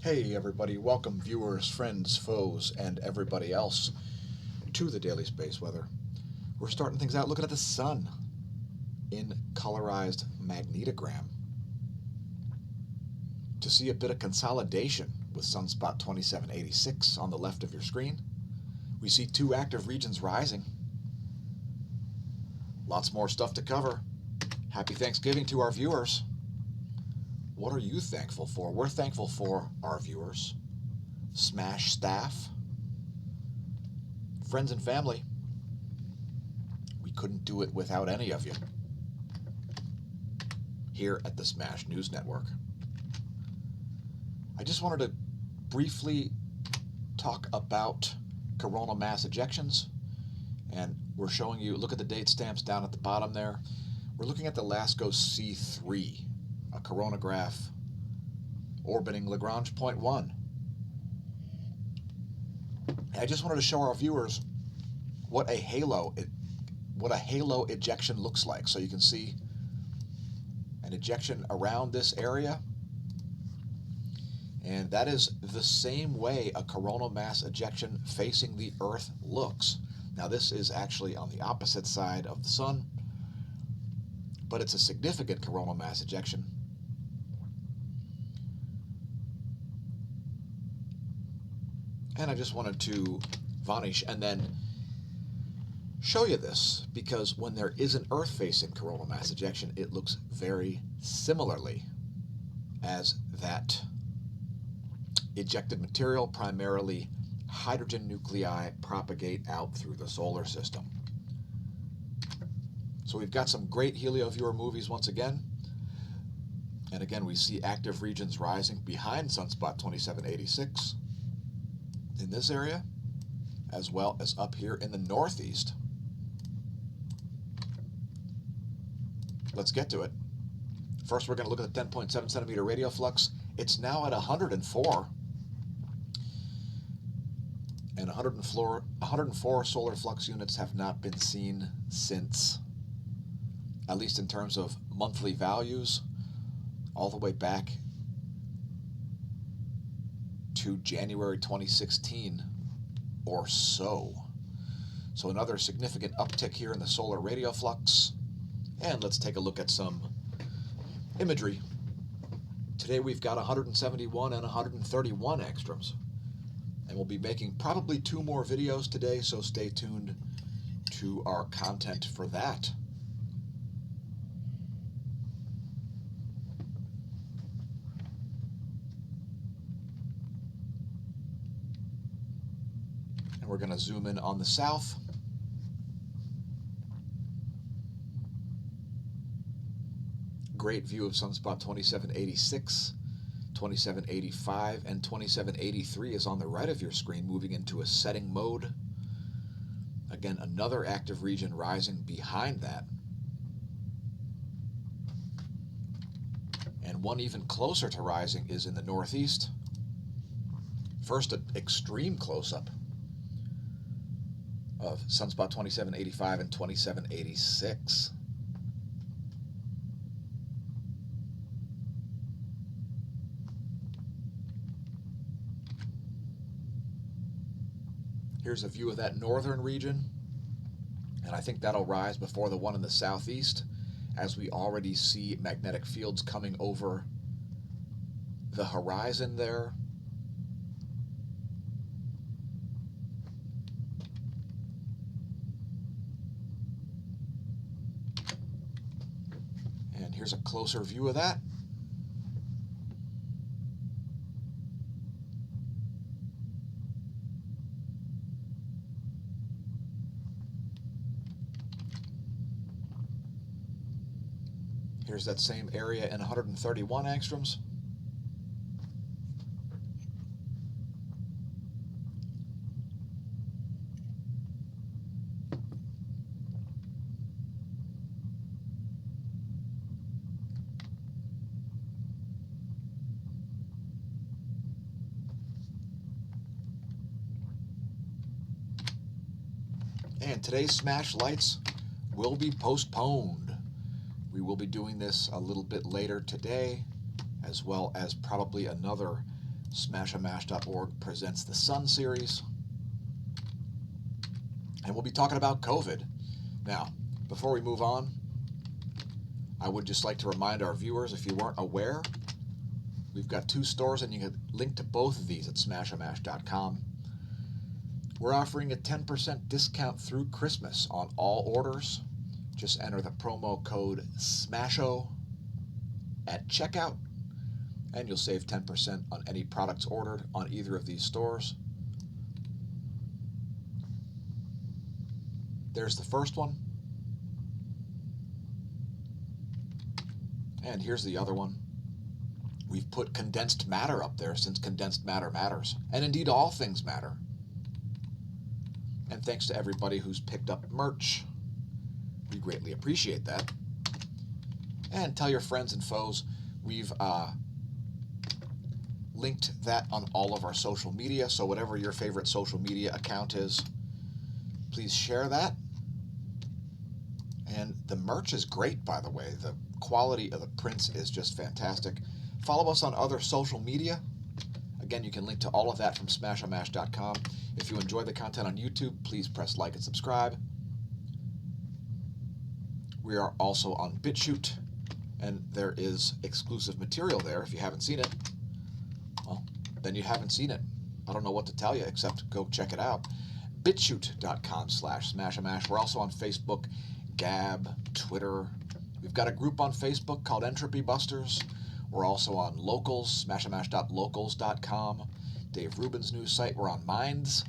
Hey everybody, welcome viewers, friends, foes, and everybody else to the Daily Space Weather. We're starting things out looking at the sun in colorized magnetogram. To see a bit of consolidation with sunspot 2786 on the left of your screen, we see two active regions rising. Lots more stuff to cover. Happy Thanksgiving to our viewers. What are you thankful for? We're thankful for our viewers, SMASH staff, friends and family. We couldn't do it without any of you here at the SMASH News Network. I just wanted to briefly talk about coronal mass ejections, and we're showing you, look at the date stamps down at the bottom there. We're looking at the LASCO C3, a coronagraph orbiting Lagrange point 1. I just wanted to show our viewers what a halo ejection looks like. So you can see an ejection around this area, and that is the same way a coronal mass ejection facing the Earth looks. Now this is actually on the opposite side of the sun, but it's a significant coronal mass ejection. And I just wanted to vanish and then show you this, because when there is an Earth-facing coronal mass ejection, it looks very similarly as that ejected material, primarily hydrogen nuclei, propagate out through the solar system. So we've got some great HelioViewer movies once again. And again, we see active regions rising behind sunspot 2786 in this area, as well as up here in the northeast. Let's get to it. First, we're going to look at the 10.7 centimeter radial flux. It's now at 104. And 104 solar flux units have not been seen since, at least in terms of monthly values, all the way back to January 2016 or so. So another significant uptick here in the solar radial flux. And let's take a look at some imagery. Today we've got 171 and 131 angstroms. And we'll be making probably 2 more videos today, so stay tuned to our content for that. And we're going to zoom in on the south. Great view of sunspot 2786, 2785, and 2783 is on the right of your screen, moving into a setting mode. Again, another active region rising behind that. And one even closer to rising is in the northeast. First, an extreme close-up of sunspot 2785 and 2786. Here's a view of that northern region, and I think that'll rise before the one in the southeast, as we already see magnetic fields coming over the horizon there. And here's a closer view of that. Here's that same area in 131 angstroms. And today's Smash Lights will be postponed. We will be doing this a little bit later today, as well as probably another SMASHOmash.org presents the Sun series. And we'll be talking about COVID. Now, before we move on, I would just like to remind our viewers, if you weren't aware, we've got 2 stores and you can link to both of these at smAshomash.com. We're offering a 10% discount through Christmas on all orders. Just enter the promo code SMASHO at checkout, and you'll save 10% on any products ordered on either of these stores. There's the first one. And here's the other one. We've put condensed matter up there since condensed matter matters. And indeed, all things matter. And thanks to everybody who's picked up merch. We greatly appreciate that. And tell your friends and foes. We've linked that on all of our social media. So whatever your favorite social media account is, please share that. And the merch is great, by the way. The quality of the prints is just fantastic. Follow us on other social media. Again, you can link to all of that from smAshomash.com. If you enjoy the content on YouTube, please press like and subscribe. We are also on BitChute, and there is exclusive material there. If you haven't seen it, well, then you haven't seen it. I don't know what to tell you except go check it out. bitchute.com/smAshomash. We're also on Facebook, Gab, Twitter. We've got a group on Facebook called Entropy Busters. We're also on Locals, smAshomash.locals.com. Dave Rubin's new site. We're on Minds.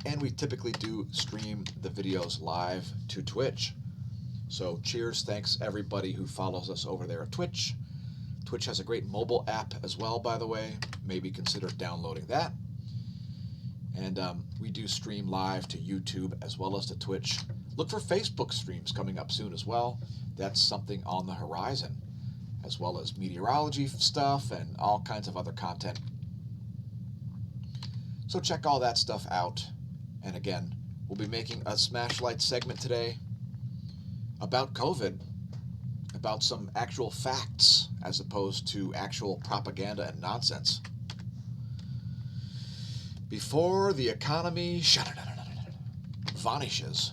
And we typically do stream the videos live to Twitch. So cheers, thanks everybody who follows us over there at Twitch. Twitch has a great mobile app as well, by the way. Maybe consider downloading that. And we do stream live to YouTube as well as to Twitch. Look for Facebook streams coming up soon as well. That's something on the horizon, as well as meteorology stuff and all kinds of other content. So check all that stuff out. And again, we'll be making a Smash Light segment today about COVID, about some actual facts as opposed to actual propaganda and nonsense. Before the economy vanishes,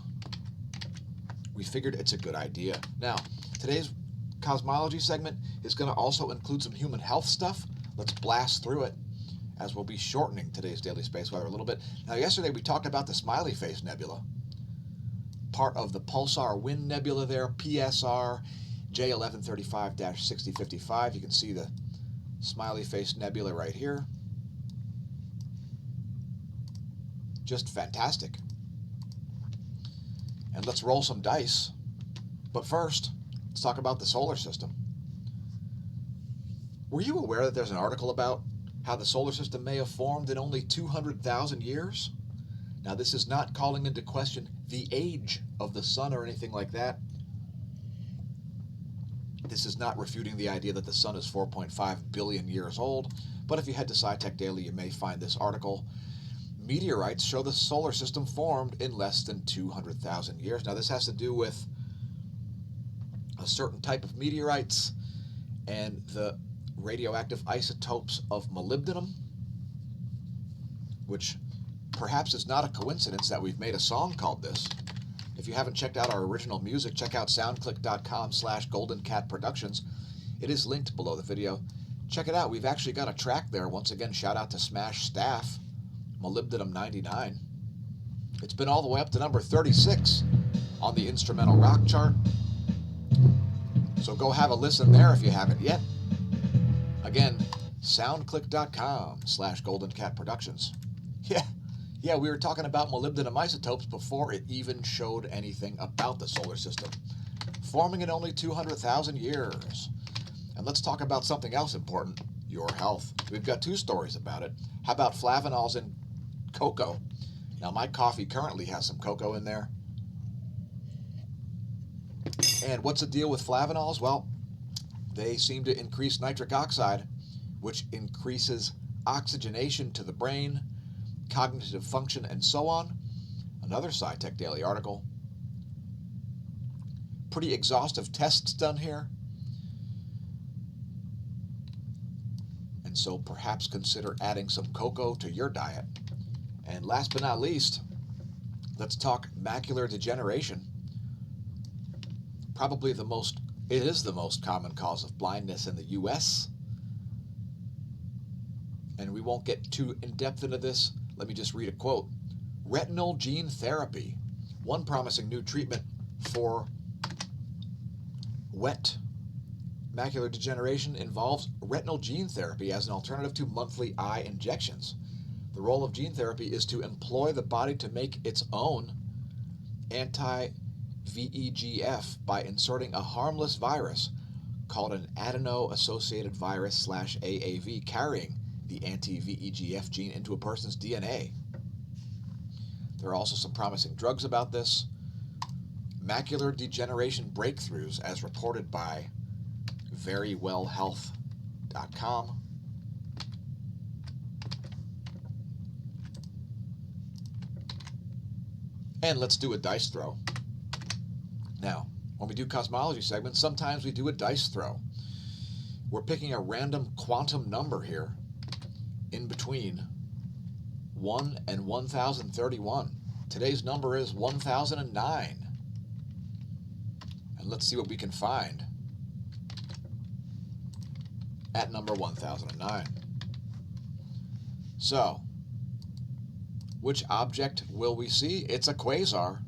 we figured it's a good idea. Now, today's cosmology segment is going to also include some human health stuff. Let's blast through it, as we'll be shortening today's daily space weather a little bit. Now, yesterday we talked about the Smiley Face Nebula, part of the Pulsar Wind Nebula there, PSR J1135-6055. You can see the Smiley Face Nebula right here. Just fantastic. And let's roll some dice. But first, let's talk about the solar system. Were you aware that there's an article about how the solar system may have formed in only 200,000 years? Now, this is not calling into question the age of the sun or anything like that. This is not refuting the idea that the sun is 4.5 billion years old. But if you head to SciTech Daily, you may find this article. Meteorites show the solar system formed in less than 200,000 years. Now, this has to do with a certain type of meteorites and the radioactive isotopes of molybdenum, which perhaps is not a coincidence that we've made a song called this. If you haven't checked out our original music, check out soundclick.com/goldencatproductions. It is linked below the video. Check it out. We've actually got a track there. Once again, shout out to Smash staff, Molybdenum 99. It's been all the way up to number 36 on the instrumental rock chart. So go have a listen there if you haven't yet. Again, soundclick.com/goldencatproductions. Yeah, we were talking about molybdenum isotopes before it even showed anything about the solar system, forming in only 200,000 years. And let's talk about something else important, your health. We've got 2 stories about it. How about Flavonols in cocoa? Now, my coffee currently has some cocoa in there. And what's the deal with Flavonols? Well, they seem to increase nitric oxide, which increases oxygenation to the brain, cognitive function, and so on. Another SciTech Daily article. Pretty exhaustive tests done here. And so perhaps consider adding some cocoa to your diet. And last but not least, let's talk macular degeneration. Probably it is the most common cause of blindness in the US. And we won't get too in-depth into this. Let me just read a quote. Retinal gene therapy. One promising new treatment for wet macular degeneration involves retinal gene therapy as an alternative to monthly eye injections. The role of gene therapy is to employ the body to make its own anti-VEGF by inserting a harmless virus called an adeno-associated virus / AAV carrying the anti-VEGF gene into a person's DNA. There are also some promising drugs about this. Macular degeneration breakthroughs as reported by verywellhealth.com. And let's do a dice throw. Now, when we do cosmology segments, sometimes we do a dice throw. We're picking a random quantum number here in between 1 and 1031. Today's number is 1009. And let's see what we can find at number 1009. So, which object will we see? It's a quasar.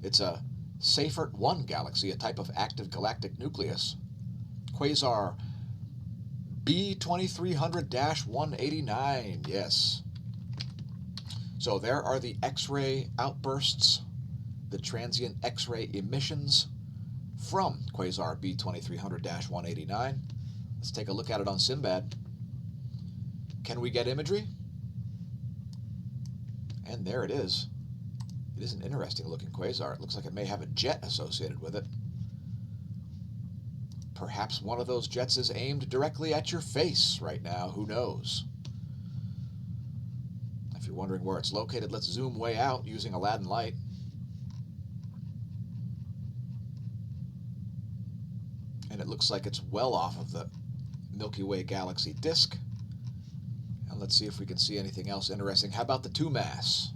It's a Seyfert 1 galaxy, a type of active galactic nucleus. Quasar B2300-189, yes. So there are the X-ray outbursts, the transient X-ray emissions from quasar B2300-189. Let's take a look at it on Sinbad. Can we get imagery? And there it is. It is an interesting looking quasar. It looks like it may have a jet associated with it. Perhaps one of those jets is aimed directly at your face right now. Who knows? If you're wondering where it's located, let's zoom way out using Aladdin light. And it looks like it's well off of the Milky Way galaxy disk. And let's see if we can see anything else interesting. How about the 2 mass?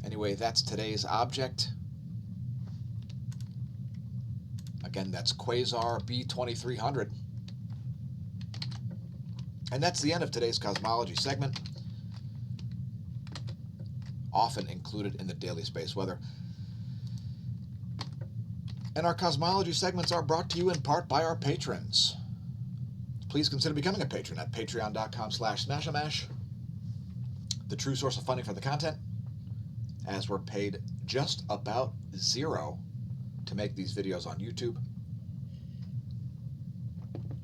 Anyway, that's today's object. Again, that's quasar B2300. And that's the end of today's cosmology segment, often included in the daily space weather. And our cosmology segments are brought to you in part by our patrons. Please consider becoming a patron at patreon.com/smashamash, the true source of funding for the content, as we're paid just about $0 to make these videos on YouTube.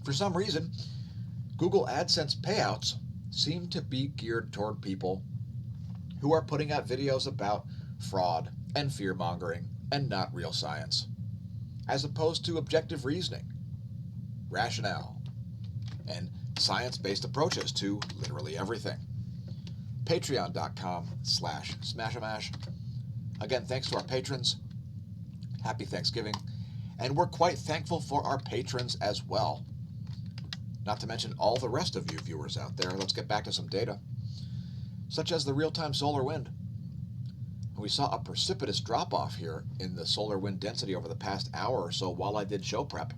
For some reason, Google AdSense payouts seem to be geared toward people who are putting out videos about fraud and fear-mongering and not real science, as opposed to objective reasoning, rationale, and science-based approaches to literally everything. Patreon.com/smashamash. Again, thanks to our patrons. Happy Thanksgiving. And we're quite thankful for our patrons as well. Not to mention all the rest of you viewers out there. Let's get back to some data, such as the real-time solar wind. We saw a precipitous drop-off here in the solar wind density over the past hour or so while I did show prep.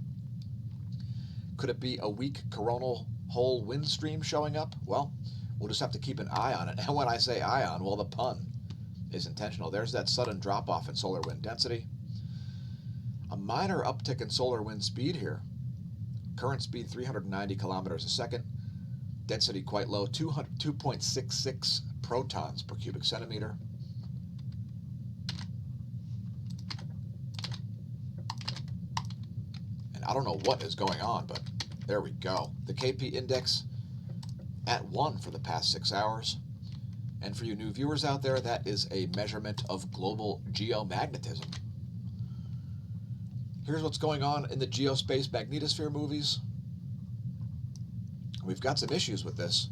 Could it be a weak coronal hole wind stream showing up? Well, we'll just have to keep an eye on it. And when I say eye on, well, the pun is intentional. There's that sudden drop-off in solar wind density. A minor uptick in solar wind speed here. Current speed 390 kilometers a second. Density quite low, 2.66 protons per cubic centimeter. And I don't know what is going on, but there we go. The KP index at 1 for the past 6 hours. And for you new viewers out there, that is a measurement of global geomagnetism. Here's what's going on in the geospace magnetosphere movies. We've got some issues with this,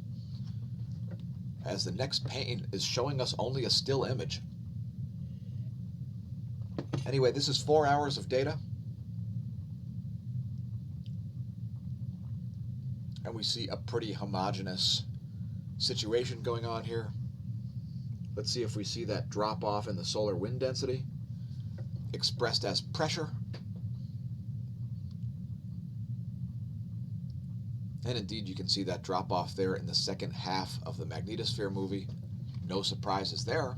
as the next pane is showing us only a still image. Anyway, this is 4 hours of data. And we see a pretty homogeneous situation going on here. Let's see if we see that drop off in the solar wind density expressed as pressure. And indeed, you can see that drop off there in the second half of the magnetosphere movie. No surprises there.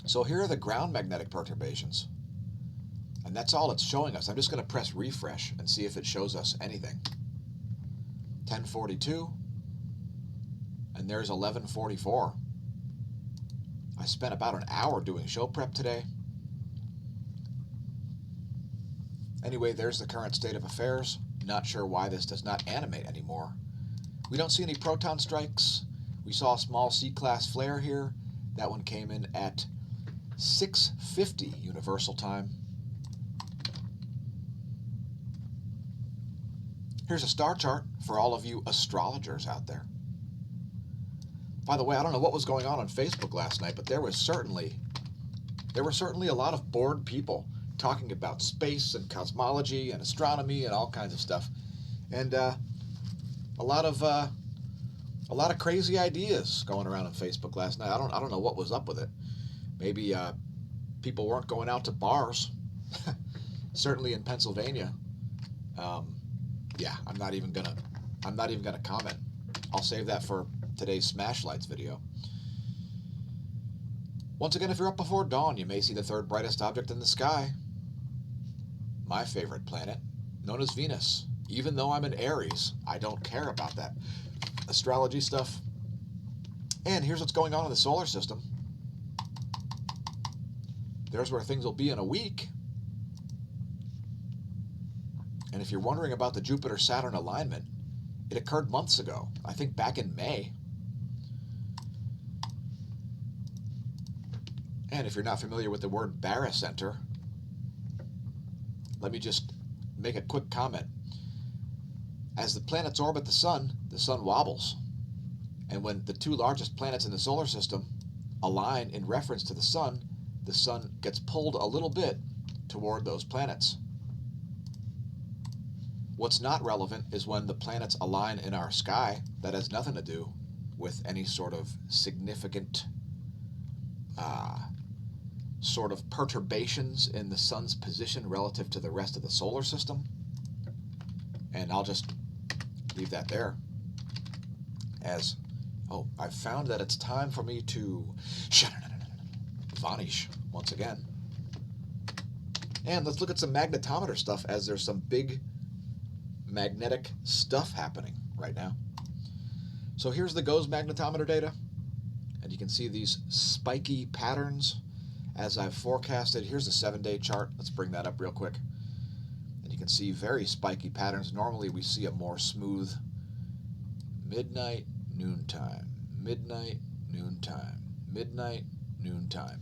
So here are the ground magnetic perturbations. And that's all it's showing us. I'm just going to press refresh and see if it shows us anything. 1042. And there's 1144. I spent about an hour doing show prep today. Anyway, there's the current state of affairs. Not sure why this does not animate anymore. We don't see any proton strikes. We saw a small C-class flare here. That one came in at 6:50 Universal Time. Here's a star chart for all of you astrologers out there. By the way, I don't know what was going on Facebook last night, but there were certainly a lot of bored people talking about space and cosmology and astronomy and all kinds of stuff, and a lot of crazy ideas going around on Facebook last night. I don't know what was up with it. Maybe people weren't going out to bars. Certainly in Pennsylvania. Yeah, I'm not even gonna comment. I'll save that for today's Smash Lights video. Once again, if you're up before dawn, you may see the third brightest object in the sky. My favorite planet, known as Venus. Even though I'm an Aries, I don't care about that astrology stuff. And here's what's going on in the solar system. There's where things will be in a week. And if you're wondering about the Jupiter-Saturn alignment, it occurred months ago, I think back in May. And if you're not familiar with the word barycenter, let me just make a quick comment. As the planets orbit the sun wobbles. And when the two largest planets in the solar system align in reference to the sun gets pulled a little bit toward those planets. What's not relevant is when the planets align in our sky. That has nothing to do with any sort of significant sort of perturbations in the sun's position relative to the rest of the solar system. And I'll just leave that there as, oh, I've found that it's time for me to vanish once again. And let's look at some magnetometer stuff, as there's some big magnetic stuff happening right now. So here's the GOES magnetometer data, and you can see these spiky patterns as I've forecasted. Here's the 7-day chart. Let's bring that up real quick. And you can see very spiky patterns. Normally we see a more smooth midnight, noontime, midnight, noontime, midnight, noontime.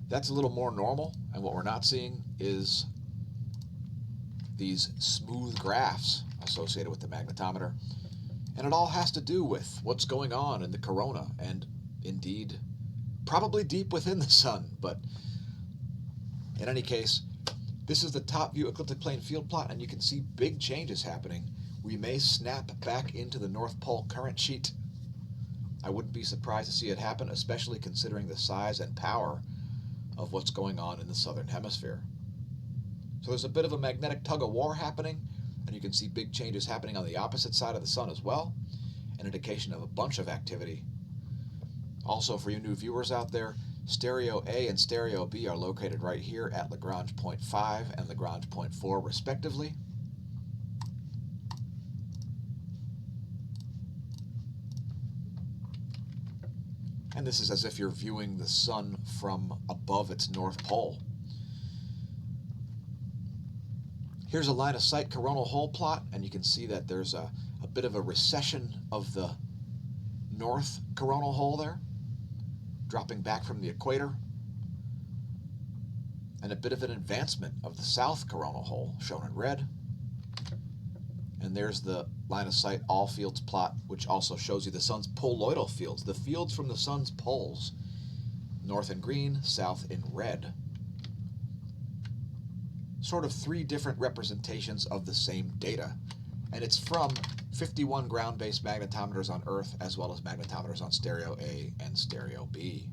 That's a little more normal, and what we're not seeing is these smooth graphs associated with the magnetometer. And it all has to do with what's going on in the corona, and indeed probably deep within the sun. But in any case, this is the top view ecliptic plane field plot, and you can see big changes happening. We may snap back into the North Pole current sheet. I wouldn't be surprised to see it happen, especially considering the size and power of what's going on in the southern hemisphere. So there's a bit of a magnetic tug-of-war happening, and you can see big changes happening on the opposite side of the sun as well, an indication of a bunch of activity. Also, for you new viewers out there, stereo A and stereo B are located right here at Lagrange point 5 and Lagrange point 4 respectively. And this is as if you're viewing the sun from above its north pole. Here's a line of sight coronal hole plot, and you can see that there's a bit of a recession of the north coronal hole there, dropping back from the equator, and a bit of an advancement of the south coronal hole, shown in red. And there's the line of sight all fields plot, which also shows you the sun's poloidal fields, the fields from the sun's poles, north in green, south in red. Sort of three different representations of the same data. And it's from 51 ground-based magnetometers on Earth, as well as magnetometers on stereo A and stereo B.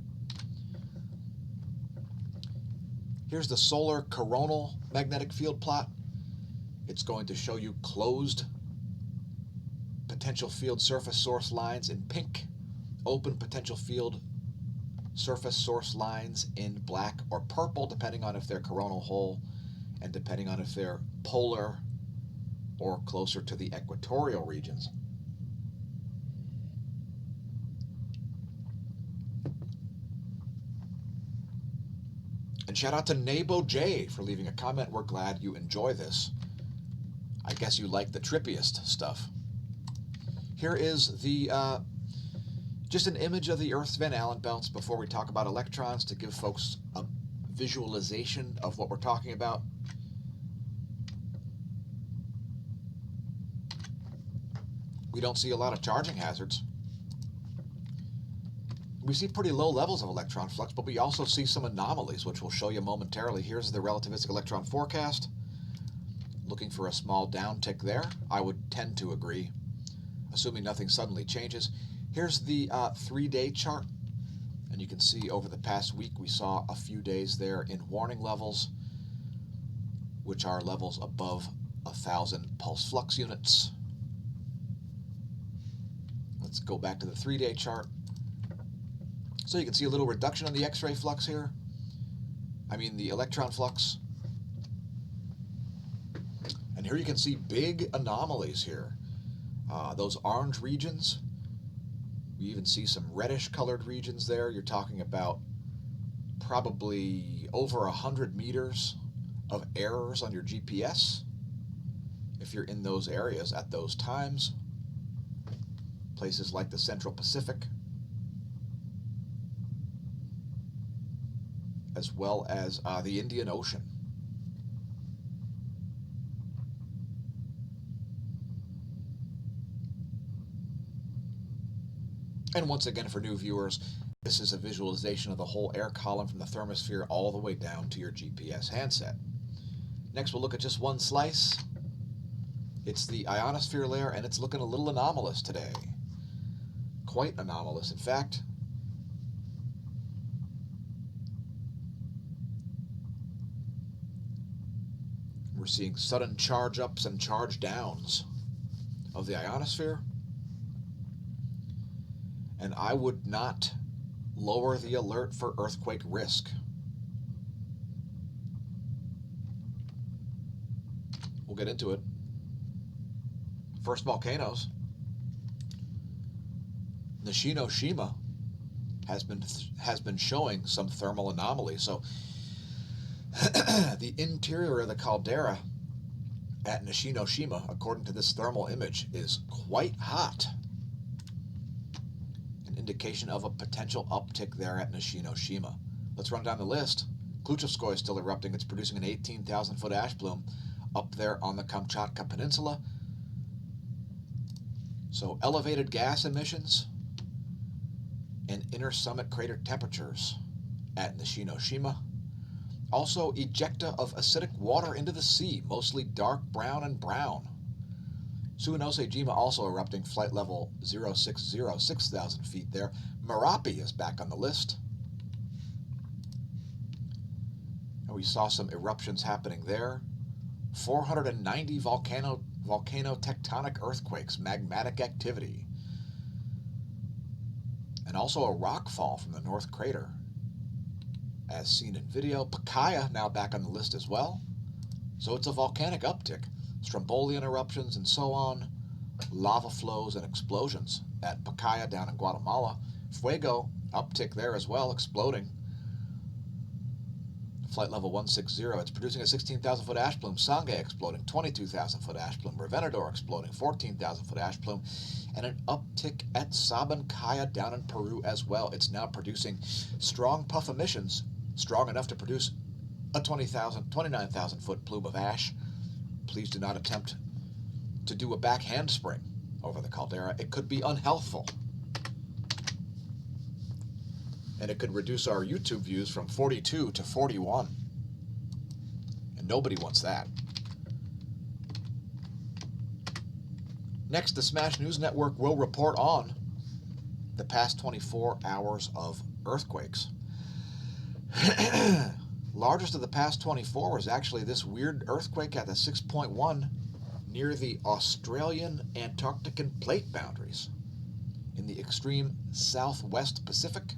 Here's the solar coronal magnetic field plot. It's going to show you closed potential field surface source lines in pink, open potential field surface source lines in black or purple, depending on if they're coronal hole and depending on if they're polar or closer to the equatorial regions. And shout out to Nabo J for leaving a comment. We're glad you enjoy this. I guess you like the trippiest stuff. Here is the just an image of the Earth's Van Allen belts before we talk about electrons, to give folks a visualization of what we're talking about. We don't see a lot of charging hazards. We see pretty low levels of electron flux, but we also see some anomalies, which we'll show you momentarily. Here's the relativistic electron forecast. Looking for a small downtick there. I would tend to agree, assuming nothing suddenly changes. Here's the 3-day chart, and you can see over the past week we saw a few days there in warning levels, which are levels above 1,000 pulse flux units. Let's go back to the 3-day chart. So you can see a little reduction in the X-ray flux here. I mean the electron flux. And here you can see big anomalies here. Those orange regions, we even see some reddish colored regions there. You're talking about probably over 100 meters of errors on your GPS if you're in those areas at those times. Places like the Central Pacific, as well as the Indian Ocean. And once again, for new viewers, this is a visualization of the whole air column from the thermosphere all the way down to your GPS handset. Next, we'll look at just one slice. It's the ionosphere layer, and it's looking a little anomalous today. Quite anomalous, in fact. We're seeing sudden charge ups and charge downs of the ionosphere. And I would not lower the alert for earthquake risk. We'll get into it. First, volcanoes. Nishino-shima has been showing some thermal anomalies. So the interior of the caldera at Nishino-shima, according to this thermal image, is quite hot. An indication of a potential uptick there at Nishino-shima. Let's run down the list. Klyuchevskoye is still erupting. It's producing an 18,000-foot ash plume up there on the Kamchatka Peninsula. So elevated gas emissions and inner summit crater temperatures at Nishino-shima. Also, ejecta of acidic water into the sea, mostly dark brown and brown. Suwanosejima also erupting, flight level 060, 6,000 feet there. Merapi is back on the list. And we saw some eruptions happening there. 490 volcano-tectonic earthquakes, magmatic activity. And also a rock fall from the North Crater, as seen in video. Pacaya now back on the list as well. So it's a volcanic uptick. Strombolian eruptions and so on. Lava flows and explosions at Pacaya down in Guatemala. Fuego, uptick there as well, exploding. Flight level 160, it's producing a 16,000-foot ash plume. Sangay exploding, 22,000-foot ash plume. Revenador exploding, 14,000-foot ash plume. And an uptick at Sabancaya down in Peru as well. It's now producing strong puff emissions, strong enough to produce a 29,000-foot plume of ash. Please do not attempt to do a back handspring over the caldera. It could be unhealthful. And it could reduce our YouTube views from 42 to 41. And nobody wants that. Next, the Smash News Network will report on the past 24 hours of earthquakes. Largest of the past 24 was actually this weird earthquake at the 6.1 near the Australian Antarctican plate boundaries in the extreme southwest Pacific.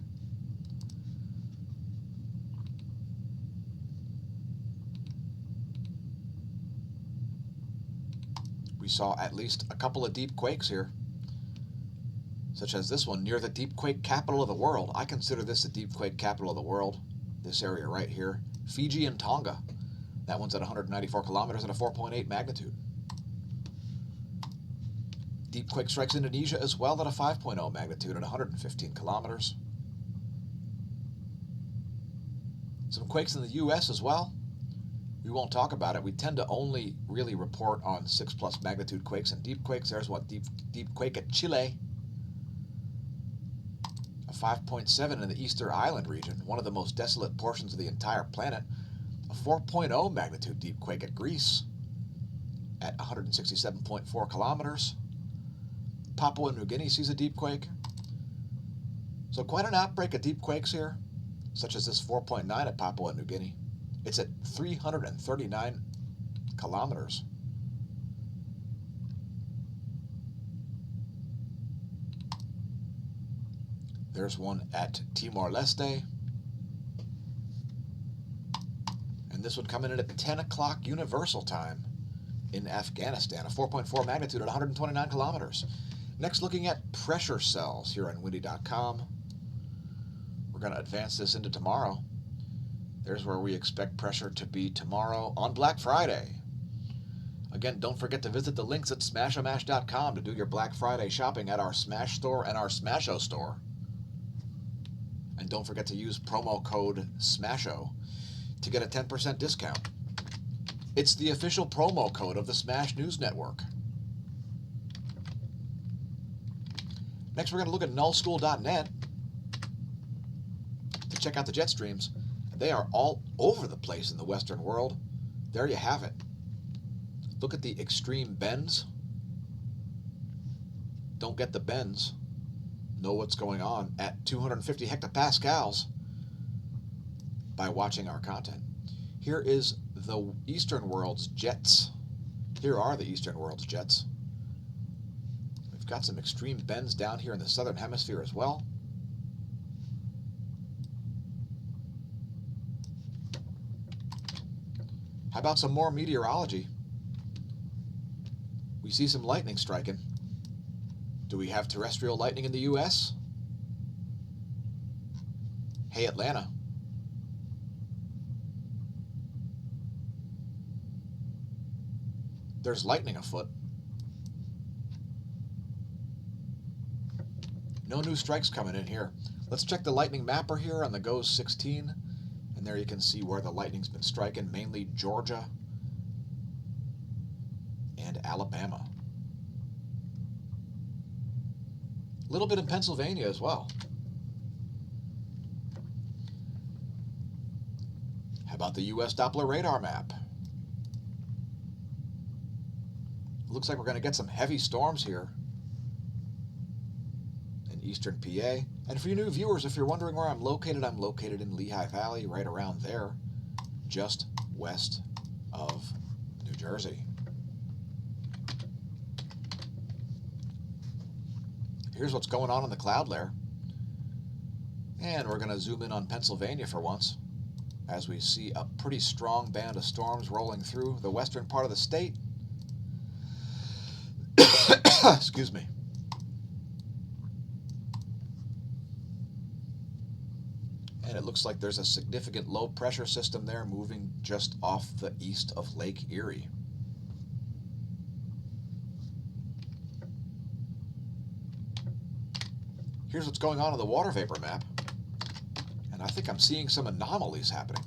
We saw at least a couple of deep quakes here, such as this one near the deep quake capital of the world. I consider this the deep quake capital of the world, this area right here, Fiji and Tonga. That one's at 194 kilometers and a 4.8 magnitude. Deep quake strikes Indonesia as well at a 5.0 magnitude at 115 kilometers. Some quakes in the U.S. as well. We won't talk about it. We tend to only really report on 6+ magnitude quakes and deep quakes. There's one deep quake at Chile. A 5.7 in the Easter Island region, one of the most desolate portions of the entire planet. A 4.0 magnitude deep quake at Greece at 167.4 kilometers. Papua New Guinea sees a deep quake. So quite an outbreak of deep quakes here, such as this 4.9 at Papua New Guinea. It's at 339 kilometers. There's one at Timor-Leste. And this one coming in at 10 o'clock Universal Time in Afghanistan, a 4.4 magnitude at 129 kilometers. Next, looking at pressure cells here on windy.com. We're going to advance this into tomorrow. There's where we expect pressure to be tomorrow on Black Friday. Again, don't forget to visit the links at smashomash.com to do your Black Friday shopping at our Smash store and our SMASho store. And don't forget to use promo code SMASHO to get a 10% discount. It's the official promo code of the Smash News Network. Next, we're going to look at nullschool.net to check out the jet streams. They are all over the place in the Western world. There you have it. Look at the extreme bends. Don't get the bends. Know what's going on at 250 hectopascals by watching our content. Here is the Eastern world's jets. Here are the Eastern world's jets. We've got some extreme bends down here in the Southern Hemisphere as well. How about some more meteorology? We see some lightning striking. Do we have terrestrial lightning in the U.S.? Hey, Atlanta. There's lightning afoot. No new strikes coming in here. Let's check the lightning mapper here on the GOES 16. And there you can see where the lightning's been striking, mainly Georgia and Alabama. A little bit in Pennsylvania as well. How about the U.S. Doppler radar map? Looks like we're going to get some heavy storms here in eastern PA. And for you new viewers, if you're wondering where I'm located in Lehigh Valley, right around there, just west of New Jersey. Here's what's going on in the cloud layer. And we're going to zoom in on Pennsylvania for once, as we see a pretty strong band of storms rolling through the western part of the state. Excuse me. And it looks like there's a significant low pressure system there moving just off the east of Lake Erie. Here's what's going on in the water vapor map. And I think I'm seeing some anomalies happening.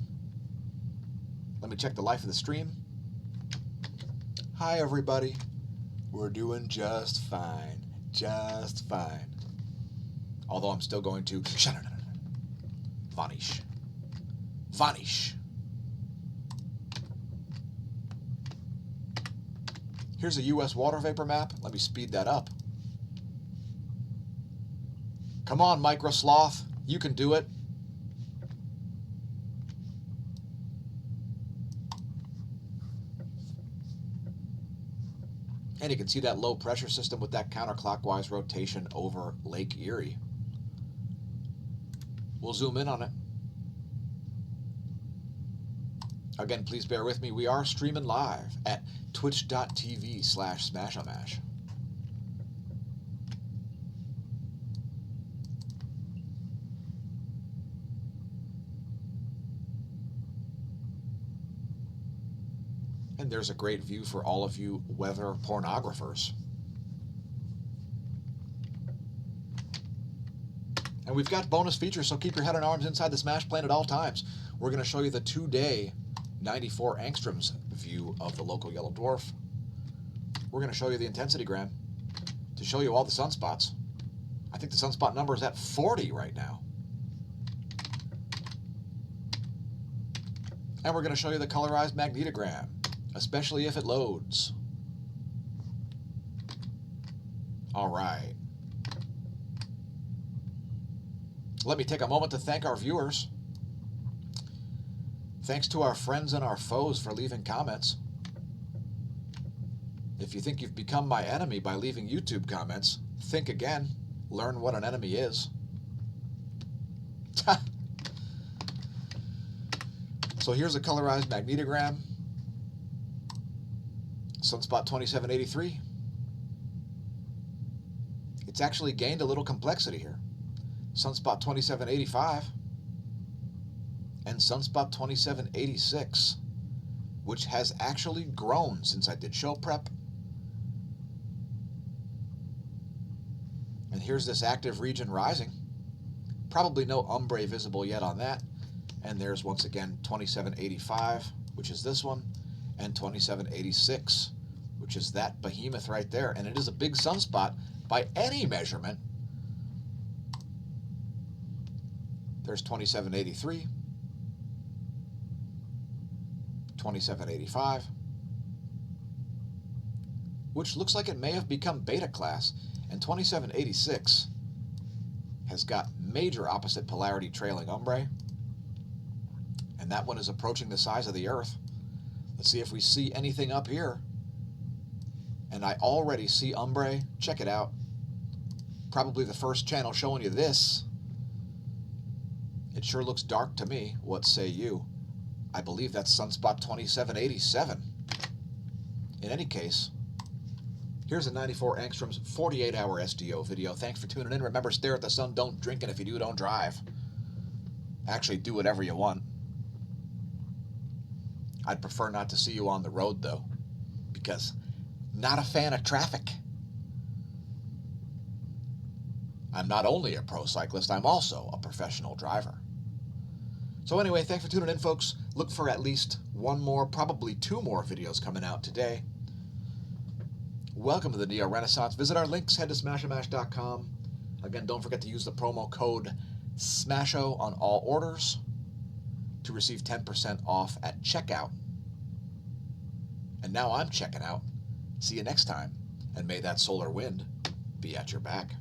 Let me check the life of the stream. Hi, everybody. We're doing just fine. Just fine. Although I'm still going to vanish. Vanish. Here's a U.S. water vapor map. Let me speed that up. Come on, Micro Sloth. You can do it. And you can see that low pressure system with that counterclockwise rotation over Lake Erie. We'll zoom in on it. Again, please bear with me. We are streaming live at twitch.tv/SMASHOMASH. And there's a great view for all of you weather pornographers. And we've got bonus features, so keep your head and arms inside the smash plane at all times. We're going to show you the 2-day 94 angstroms view of the local yellow dwarf. We're going to show you the intensity gram to show you all the sunspots. I think the sunspot number is at 40 right now. And we're going to show you the colorized magnetogram, especially if it loads. All right. Let me take a moment to thank our viewers. Thanks to our friends and our foes for leaving comments. If you think you've become my enemy by leaving YouTube comments, think again. Learn what an enemy is. So here's a colorized magnetogram. Sunspot 2783. It's actually gained a little complexity here. Sunspot 2785 and Sunspot 2786, which has actually grown since I did show prep. And here's this active region rising. Probably no ombre visible yet on that. And there's once again 2785, which is this one, and 2786, which is that behemoth right there. And it is a big sunspot by any measurement. There's 2783, 2785, which looks like it may have become beta class, and 2786 has got major opposite polarity trailing ombre, and that one is approaching the size of the Earth. Let's see if we see anything up here. And I already see ombre. Check it out. Probably the first channel showing you this. It sure looks dark to me. What say you? I believe that's Sunspot 2787. In any case, here's a 94 angstroms 48-hour SDO video. Thanks for tuning in. Remember, stare at the sun, don't drink, and if you do, don't drive. Actually, do whatever you want. I'd prefer not to see you on the road, though, because not a fan of traffic. I'm not only a pro cyclist, I'm also a professional driver. So anyway, thanks for tuning in, folks. Look for at least one more, probably 2 more videos coming out today. Welcome to the Neo Renaissance. Visit our links, head to smashomash.com. Again, don't forget to use the promo code SMASHO on all orders to receive 10% off at checkout. And now I'm checking out. See you next time, and may that solar wind be at your back.